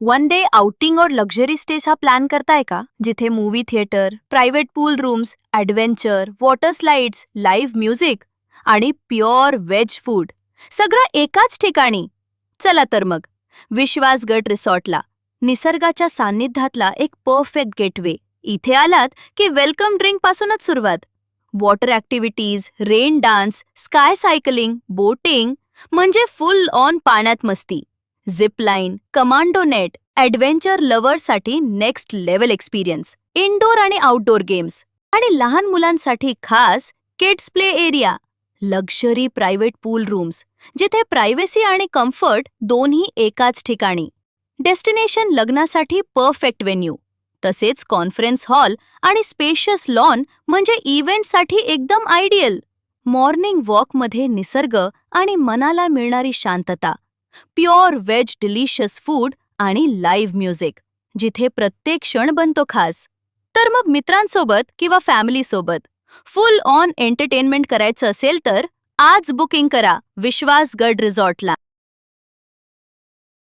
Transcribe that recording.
One day outing और luxury स्टेचा plan करताय का, जिथे movie theatre, private pool rooms, adventure, water slides, live music आणि प्युअर व्हेज फूड सगळं एकाच ठिकाणी. चला तर मग विश्वासगड रिसॉर्टला, निसर्गाच्या सान्निध्यातला एक परफेक्ट गेटवे. इथे आलात की वेलकम ड्रिंक पासूनच सुरुवात. Water activities, rain dance, sky cycling, boating म्हणजे फुल ऑन पाण्यात मस्ती. Zip line, commando net, adventure लव्हर्ससाठी नेक्स्ट लेवल एक्सपिरियन्स. इनडोअर आणि आउटडोअर गेम्स आणि लहान मुलांसाठी खास kids play area. Luxury private pool rooms, जिथे प्रायव्हसी आणि कम्फर्ट दोन्ही एकाच ठिकाणी. डेस्टिनेशन लग्नासाठी परफेक्ट व्हेन्यू. तसेच कॉन्फरन्स हॉल आणि स्पेशियस लॉन म्हणजे इव्हेंटसाठी एकदम आयडियल. मॉर्निंग वॉकमध्ये निसर्ग आणि मनाला मिळणारी शांतता. प्युअर व्हेज डिलिशियस फूड आणि लाईव्ह म्युझिक, जिथे प्रत्येक क्षण बनतो खास. तर मग मित्रांसोबत किंवा फॅमिलीसोबत फुल ऑन एंटरटेनमेंट करायचं असेल तर आज बुकिंग करा विश्वासगड रिसॉर्टला.